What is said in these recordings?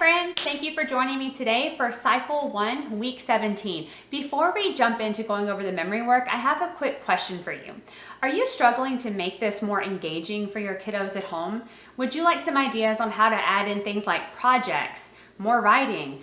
friends, thank you for joining me today for Cycle 1, Week 17. Before we jump into going over the memory work, I have a quick question for you. Are you struggling to make this more engaging for your kiddos at home? Would you like some ideas on how to add in things like projects, more writing,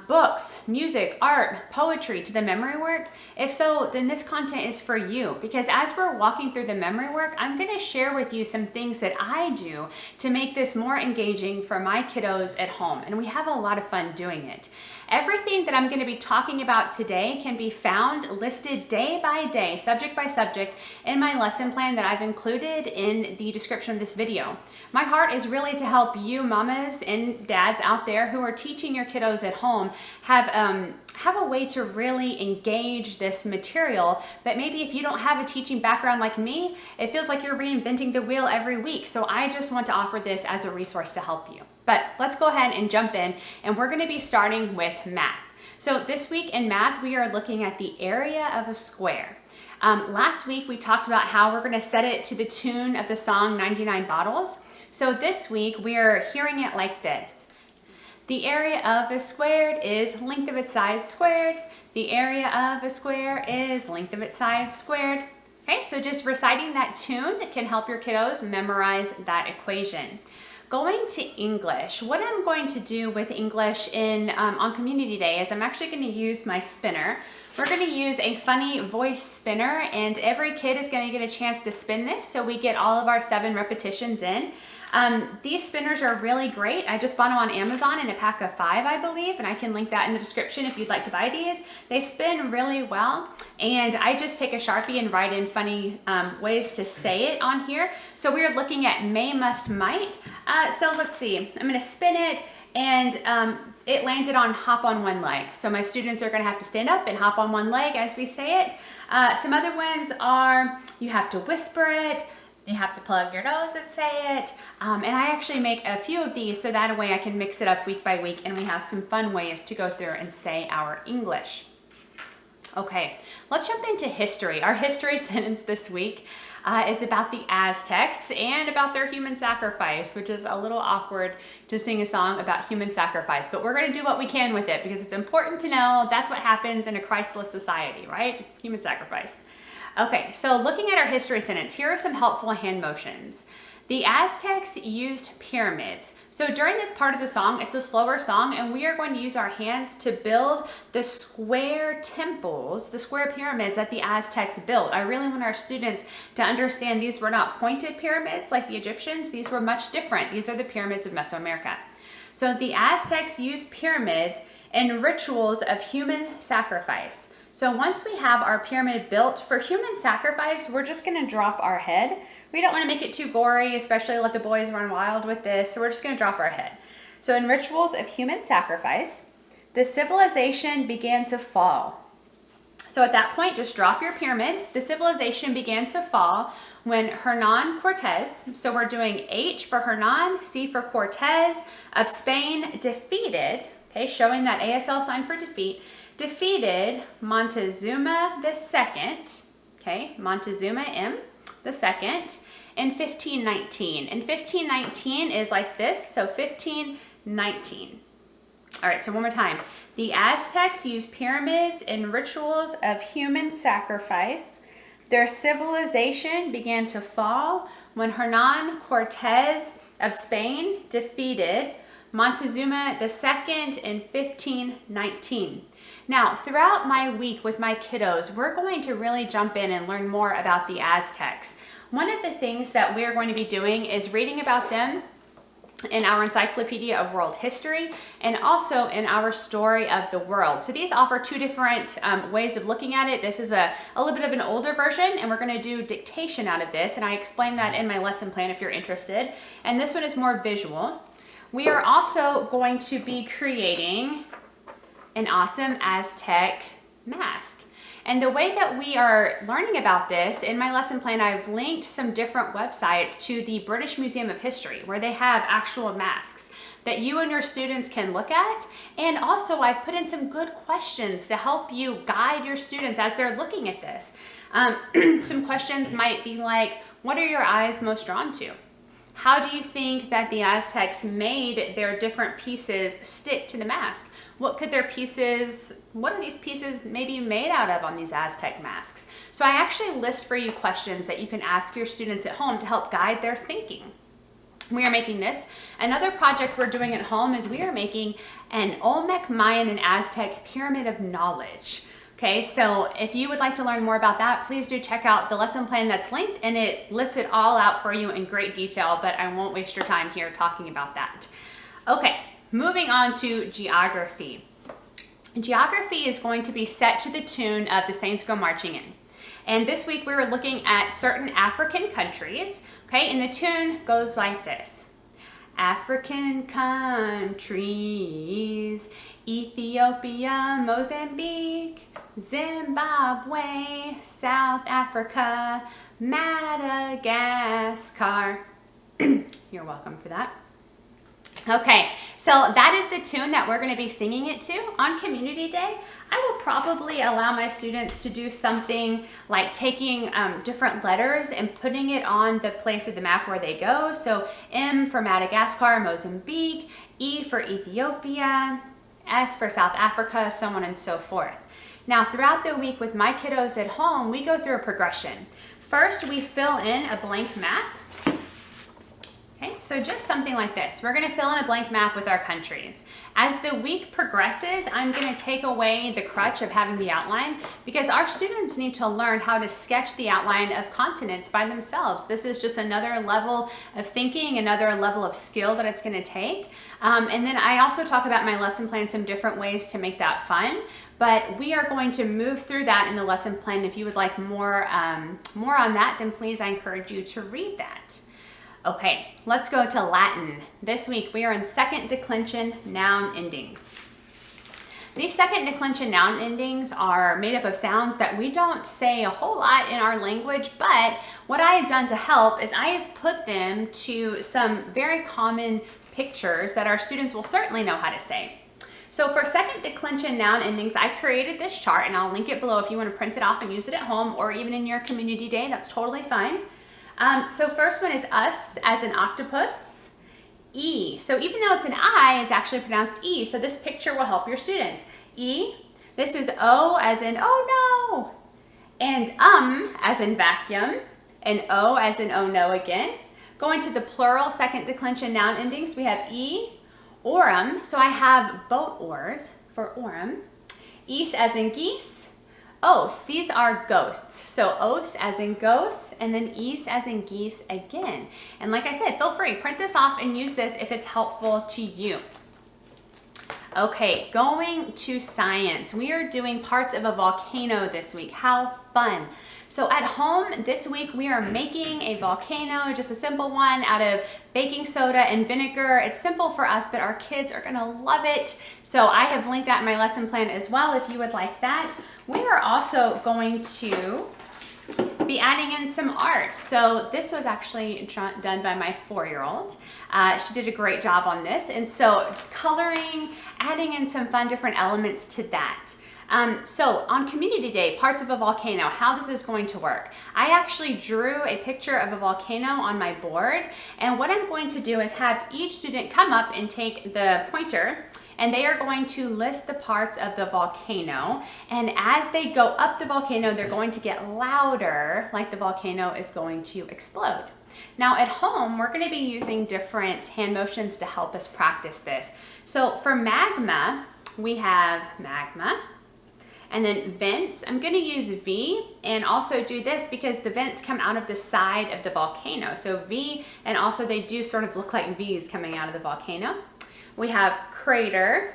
books, music, art, poetry to the memory work? If so, then this content is for you, because as we're walking through the memory work, I'm going to share with you some things that I do to make this more engaging for my kiddos at home, and we have a lot of fun doing it. Everything that I'm going to be talking about today can be found listed day by day, subject by subject, in my lesson plan that I've included in the description of this video. My heart is really to help you mamas and dads out there who are teaching your kiddos at home have a way to really engage this material that maybe if you don't have a teaching background like me, it feels like you're reinventing the wheel every week. So I just want to offer this as a resource to help you. But let's go ahead and jump in, and we're going to be starting with math. So this week in math, we are looking at the area of a square. Last week, we talked about how we're going to set it to the tune of the song 99 Bottles. So this week, we are hearing it like this. The area of a square is length of its sides squared. The area of a square is length of its sides squared. Okay, so just reciting that tune can help your kiddos memorize that equation. Going to English, what I'm going to do with English on Community Day is I'm actually going to use my spinner. We're going to use a funny voice spinner, and every kid is going to get a chance to spin this, so we get all of our 7 repetitions in. These spinners are really great. I just bought them on Amazon in a pack of 5, I believe, and I can link that in the description if you'd like to buy these. They spin really well, and I just take a Sharpie and write in funny ways to say it on here. So we're looking at may, must, might. So let's see. I'm going to spin it, and it landed on hop on one leg. So my students are going to have to stand up and hop on one leg as we say it. Some other ones are you have to whisper it. You have to plug your nose and say it. And I actually make a few of these so that way I can mix it up week by week, and we have some fun ways to go through and say our English. Okay, let's jump into history. Our history sentence this week is about the Aztecs and about their human sacrifice, which is a little awkward to sing a song about human sacrifice, but we're going to do what we can with it because it's important to know that's what happens in a Christless society, right? Human sacrifice. Okay, so looking at our history sentence, here are some helpful hand motions. The Aztecs used pyramids. So during this part of the song, it's a slower song, and we are going to use our hands to build the square temples, the square pyramids that the Aztecs built. I really want our students to understand these were not pointed pyramids like the Egyptians. These were much different. These are the pyramids of Mesoamerica. So the Aztecs used pyramids in rituals of human sacrifice. So once we have our pyramid built for human sacrifice, we're just going to drop our head. We don't want to make it too gory, especially let the boys run wild with this, so we're just going to drop our head. So in rituals of human sacrifice, the civilization began to fall. So at that point, just drop your pyramid. The civilization began to fall when Hernan Cortez, so we're doing H for Hernan, C for Cortez of Spain, defeated, okay, showing that ASL sign for defeat, defeated Montezuma II, okay, Montezuma M II, in 1519. And 1519 is like this, so 1519. All right, so one more time. The Aztecs used pyramids in rituals of human sacrifice. Their civilization began to fall when Hernan Cortez of Spain defeated Montezuma II in 1519. Now, throughout my week with my kiddos, we're going to really jump in and learn more about the Aztecs. One of the things that we're going to be doing is reading about them in our Encyclopedia of World History and also in our Story of the World. So these offer 2 different ways of looking at it. This is a little bit of an older version, and we're going to do dictation out of this, and I explain that in my lesson plan if you're interested. And this one is more visual. We are also going to be creating an awesome Aztec mask. And the way that we are learning about this, in my lesson plan, I've linked some different websites to the British Museum of History, where they have actual masks that you and your students can look at. And also I've put in some good questions to help you guide your students as they're looking at this. Some questions might be like, what are your eyes most drawn to? How do you think that the Aztecs made their different pieces stick to the mask? What are these pieces maybe made out of on these Aztec masks? So I actually list for you questions that you can ask your students at home to help guide their thinking. We are making this. Another project we're doing at home is we are making an Olmec, Mayan, and Aztec pyramid of knowledge. Okay, so if you would like to learn more about that, please do check out the lesson plan that's linked, and it lists it all out for you in great detail, but I won't waste your time here talking about that. Okay, moving on to geography. Geography is going to be set to the tune of The Saints Go Marching In. And this week we were looking at certain African countries, okay, and the tune goes like this. African countries, Ethiopia, Mozambique, Zimbabwe, South Africa, Madagascar. You're welcome for that. Okay, so that is the tune that we're going to be singing it to on Community Day. I will probably allow my students to do something like taking different letters and putting it on the place of the map where they go. So M for Madagascar, Mozambique, E for Ethiopia, S for South Africa, so on and so forth. Now, throughout the week with my kiddos at home, we go through a progression. First, we fill in a blank map. Okay, so just something like this. We're going to fill in a blank map with our countries. As the week progresses, I'm going to take away the crutch of having the outline because our students need to learn how to sketch the outline of continents by themselves. This is just another level of thinking, another level of skill that it's going to take. And then I also talk about my lesson plan, some different ways to make that fun. But we are going to move through that in the lesson plan. If you would like more on that, then please, I encourage you to read that. Okay, let's go to Latin. This week we are in second declension noun endings. These second declension noun endings are made up of sounds that we don't say a whole lot in our language, but what I have done to help is I have put them to some very common pictures that our students will certainly know how to say. So for second declension noun endings, I created this chart, and I'll link it below if you want to print it off and use it at home or even in your community day. That's totally fine. So first one is us as in octopus, E. So even though it's an I, it's actually pronounced E. So this picture will help your students. E, this is O as in oh no, and as in vacuum, and O as in oh no again. Going to the plural second declension noun endings, we have E, orum. So I have boat oars for orum. East as in geese. Os, these are ghosts. So os as in ghosts, and then east as in geese again. And like I said, feel free, print this off and use this if it's helpful to you. Okay, going to science. We are doing parts of a volcano this week. How fun. So at home this week, we are making a volcano, just a simple one out of baking soda and vinegar. It's simple for us, but our kids are gonna love it. So I have linked that in my lesson plan as well if you would like that. We are also going to be adding in some art. So this was actually done by my 4-year-old. She did a great job on this. And so coloring, adding in some fun different elements to that. So on Community Day, parts of a volcano, how this is going to work. I actually drew a picture of a volcano on my board, and what I'm going to do is have each student come up and take the pointer, and they are going to list the parts of the volcano, and as they go up the volcano, they're going to get louder, like the volcano is going to explode. Now at home, we're going to be using different hand motions to help us practice this. So for magma, we have magma. And then vents, I'm going to use V and also do this because the vents come out of the side of the volcano. So V, and also they do sort of look like V's coming out of the volcano. We have crater,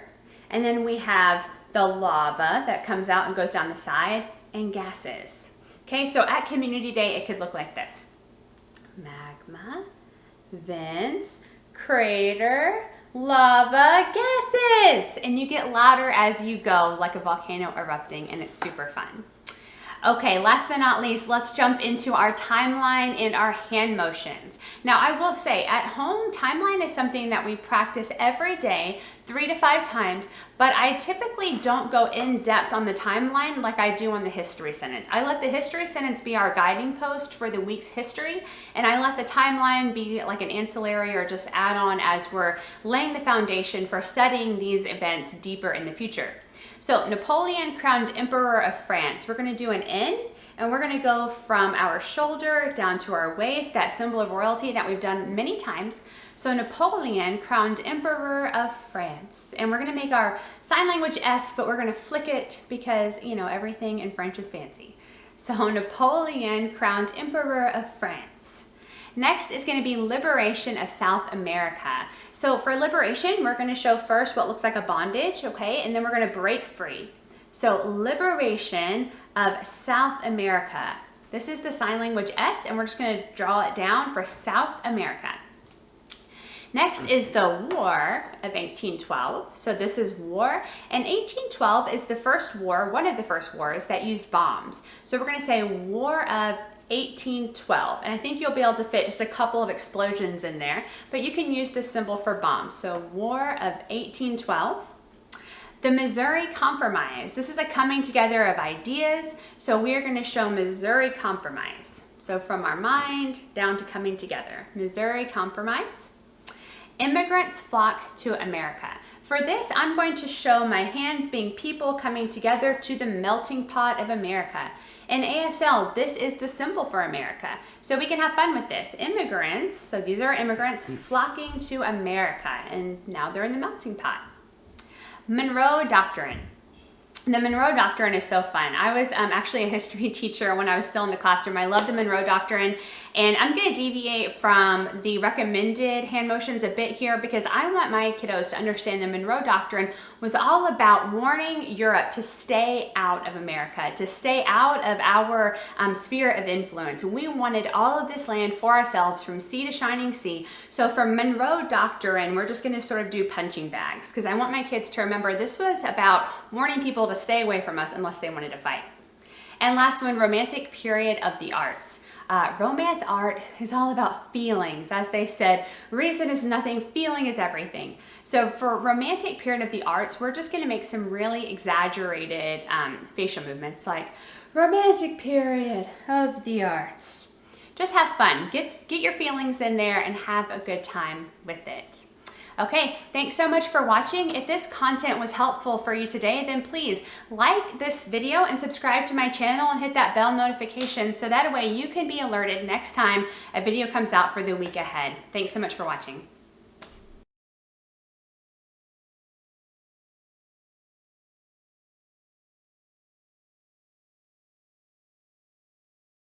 and then we have the lava that comes out and goes down the side, and gases. Okay, so at Community Day, it could look like this. Magma, vents, crater, lava, gases, and you get louder as you go, like a volcano erupting, and it's super fun. Okay, last but not least, let's jump into our timeline and our hand motions. Now, I will say at home, timeline is something that we practice every day, 3 to 5 times, but I typically don't go in depth on the timeline like I do on the history sentence. I let the history sentence be our guiding post for the week's history, and I let the timeline be like an ancillary or just add on as we're laying the foundation for studying these events deeper in the future. So Napoleon crowned Emperor of France. We're going to do an N, and we're going to go from our shoulder down to our waist, that symbol of royalty that we've done many times. So Napoleon crowned Emperor of France. And we're going to make our sign language F, but we're going to flick it because, you know, everything in French is fancy. So Napoleon crowned Emperor of France. Next is going to be liberation of South America. So for liberation, we're going to show first what looks like a bondage, okay? And then we're going to break free. So liberation of South America. This is the sign language S, and we're just going to draw it down for South America. Next is the War of 1812. So this is war, and 1812 is the first war, one of the first wars that used bombs. So we're going to say War of 1812, and I think you'll be able to fit just a couple of explosions in there, but you can use this symbol for bombs. So War of 1812. The Missouri Compromise. This is a coming together of ideas, so we are going to show Missouri Compromise. So from our mind down to coming together. Missouri Compromise. Immigrants flock to America. For this, I'm going to show my hands being people coming together to the melting pot of America. In ASL, this is the symbol for America. So we can have fun with this. Immigrants, so these are immigrants flocking to America, and now they're in the melting pot. Monroe Doctrine. The Monroe Doctrine is so fun. I was actually a history teacher when I was still in the classroom. I love the Monroe Doctrine, and I'm going to deviate from the recommended hand motions a bit here because I want my kiddos to understand the Monroe Doctrine was all about warning Europe to stay out of America, to stay out of our sphere of influence. We wanted all of this land for ourselves from sea to shining sea. So for Monroe Doctrine, we're just going to sort of do punching bags because I want my kids to remember this was about warning people to stay away from us unless they wanted to fight. And last one, romantic period of the arts. Romance art is all about feelings. As they said, reason is nothing, feeling is everything. So for romantic period of the arts, we're just going to make some really exaggerated facial movements like romantic period of the arts. Just have fun. Get your feelings in there and have a good time with it. Okay, thanks so much for watching. If this content was helpful for you today, then please like this video and subscribe to my channel and hit that bell notification so that way you can be alerted next time a video comes out for the week ahead. Thanks so much for watching.